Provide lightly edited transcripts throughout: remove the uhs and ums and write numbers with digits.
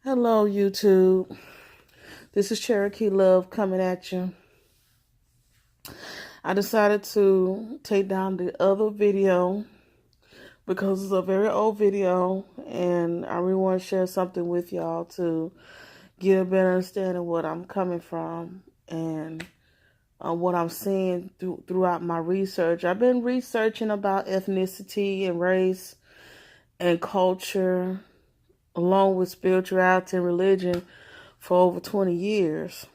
Hello, YouTube. This is Cherokee Love coming at you. I decided to take down the other video because it's a very old video, and I really want to share something with y'all to get a better understanding of what I'm coming from and what I'm seeing throughout my research. I've been researching about ethnicity and race and culture, along with spirituality and religion, for over 20 years.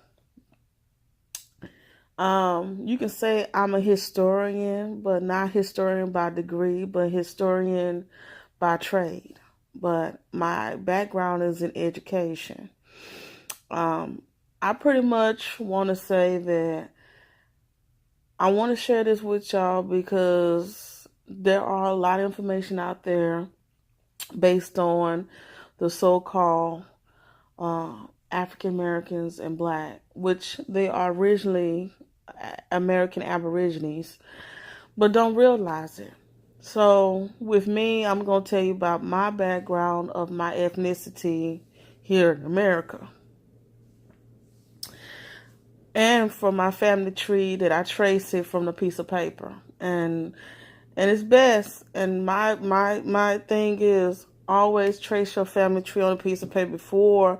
You can say I'm a historian, but not historian by degree, but historian by trade. But my background is in education. I pretty much want to say that I want to share this with y'all because there are a lot of information out there based on the so-called African Americans and Black, which they are originally American Aborigines, but don't realize it. So with me, I'm going to tell you about my background of my ethnicity here in America. And for my family tree that I trace it from the piece of paper. And it's best. And my thing is always trace your family tree on a piece of paper before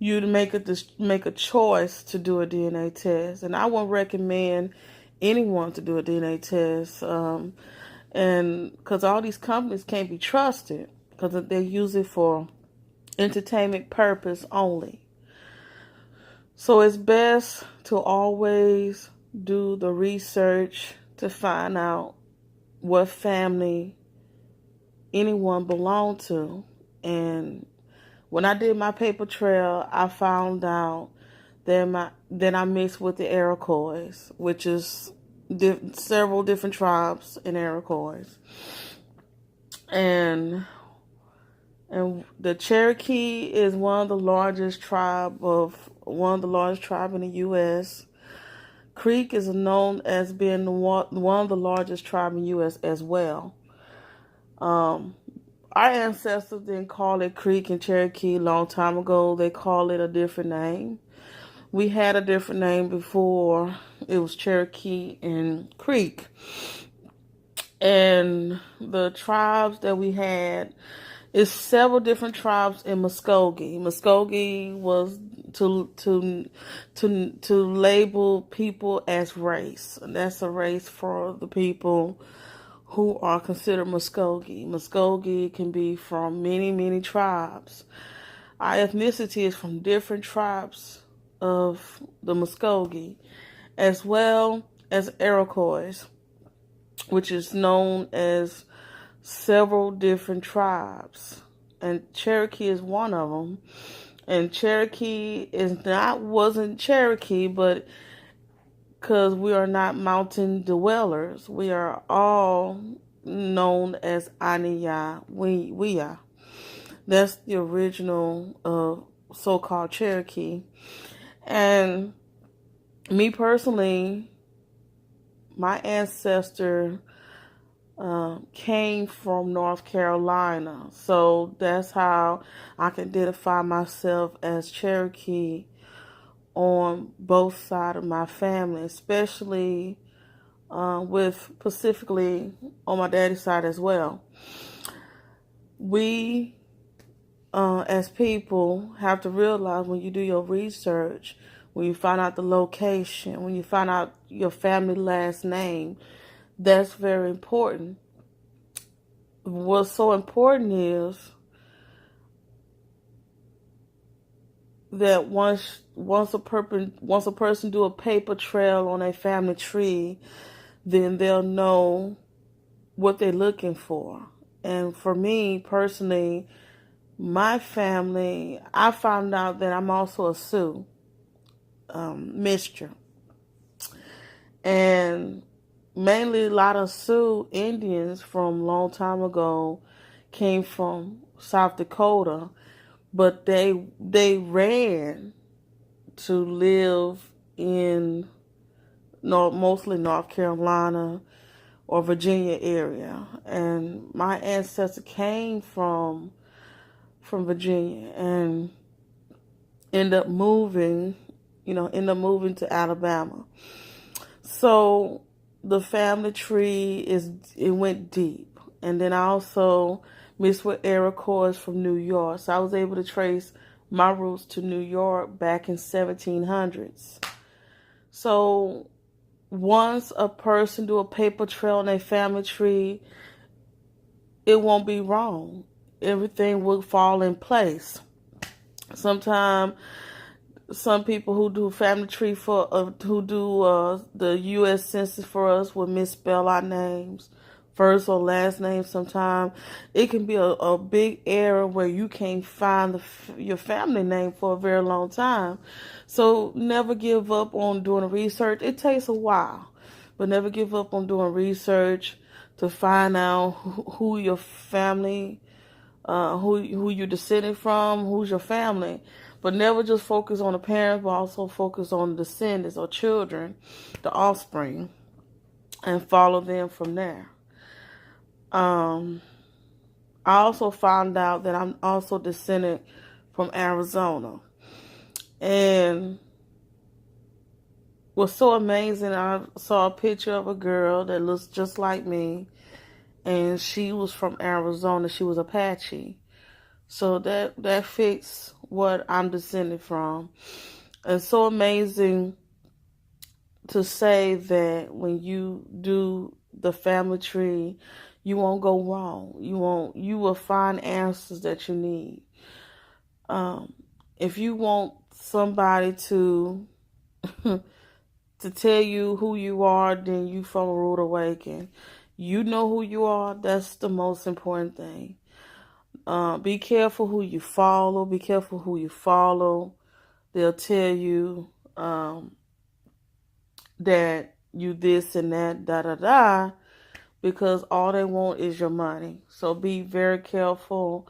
you make a choice to do a DNA test. And I won't recommend anyone to do a DNA test, and because all these companies can't be trusted because they use it for entertainment purpose only. So it's best to always do the research to find out what family anyone belonged to. And when I did my paper trail, I found out that I mixed with the Iroquois, which is several different tribes in Iroquois, and the Cherokee is one of the largest tribe in the U.S. Creek is known as being one of the largest tribe in the U.S. as well. Our ancestors didn't call it Creek and Cherokee a long time ago. They call it a different name. We had a different name before. It was Cherokee and Creek. And the tribes that we had is several different tribes in Muskogee. Muskogee was to label people as race. And that's a race for the people who are considered Muskogee. Muskogee can be from many, many tribes. Our ethnicity is from different tribes of the Muskogee, as well as Iroquois, which is known as several different tribes. And Cherokee is one of them. And Cherokee wasn't Cherokee, but because we are not mountain dwellers, we are all known as Aniya Wiya. That's the original so-called Cherokee. And me personally, my ancestor came from North Carolina. So that's how I can identify myself as Cherokee on both sides of my family, especially with specifically on my daddy's side as well. We, as people, have to realize when you do your research, when you find out the location, when you find out your family last name, that's very important. What's so important is that once a person do a paper trail on a family tree, then they'll know what they're looking for. And for me personally, my family, I found out that I'm also a Sioux mixture, and mainly a lot of Sioux Indians from a long time ago came from South Dakota, but they ran to live in mostly North Carolina or Virginia area. And my ancestor came from Virginia, and end up moving, to Alabama. So the family tree it went deep. And then I also mixed with Iroquois from New York. So I was able to trace my roots to New York back in 1700s. So once a person do a paper trail on their family tree, it won't be wrong. Everything will fall in place. Sometimes some people who do family tree who do the U.S. Census for us will misspell our names, first or last name. Sometimes it can be a big error where you can't find your family name for a very long time. So never give up on doing research. It takes a while, but never give up on doing research to find out who your family, who you're descended from, who's your family. But never just focus on the parents, but also focus on the descendants or children, the offspring, and follow them from there. I also found out that I'm also descended from Arizona. And what's so amazing, I saw a picture of a girl that looks just like me, and she was from Arizona. She was Apache. So that fits what I'm descended from. It's so amazing to say that when you do the family tree, you won't go wrong. You will find answers that you need. If you want somebody to to tell you who you are, then you from a rude awakening. You know who you are. That's the most important thing. Be careful who you follow. Be careful who you follow. They'll tell you that you this and that, da da da, because all they want is your money. So be very careful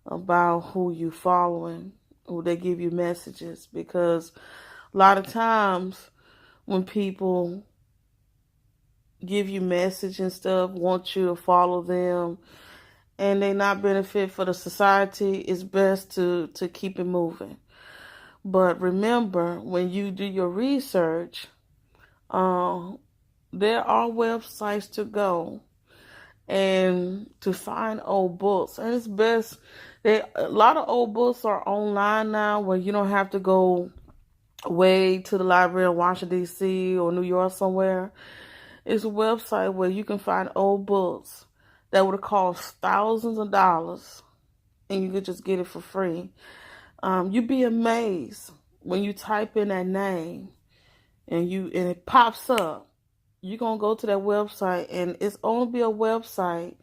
about who you following, who they give you messages, because a lot of times when people give you message and stuff, want you to follow them, and they not benefit for the society, it's best to keep it moving. But remember, when you do your research, there are websites to go and to find old books. And it's best, a lot of old books are online now where you don't have to go way to the library in Washington, D.C. or New York somewhere. It's a website where you can find old books that would have cost thousands of dollars, and you could just get it for free. You'd be amazed when you type in that name and it pops up. You're gonna go to that website, and it's only be a website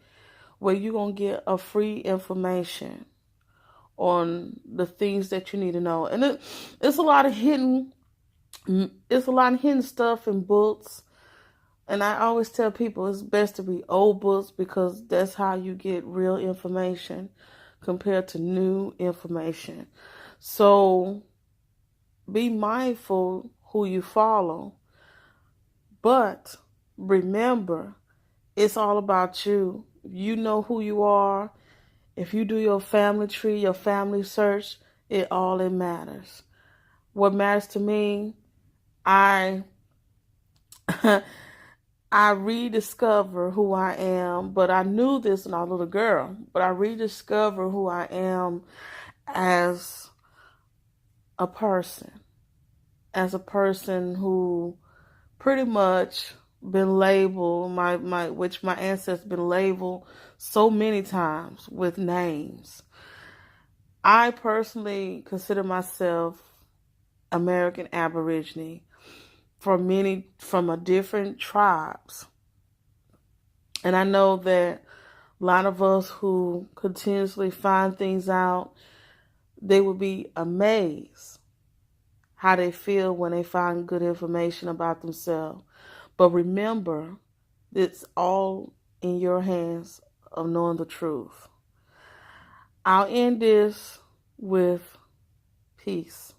where you're gonna get a free information on the things that you need to know. And it's a lot of hidden stuff in books. And I always tell people it's best to read old books because that's how you get real information compared to new information. So be mindful who you follow. But remember, it's all about you. If you know who you are, if you do your family tree, your family search, it matters. What matters to me, I I rediscover who I am, but I knew this when I was a little girl, but I rediscover who I am as a person who pretty much been labeled, which my ancestors been labeled so many times with names. I personally consider myself American Aborigine from a different tribes. And I know that a lot of us who continuously find things out, they would be amazed how they feel when they find good information about themselves. But remember, it's all in your hands of knowing the truth. I'll end this with peace.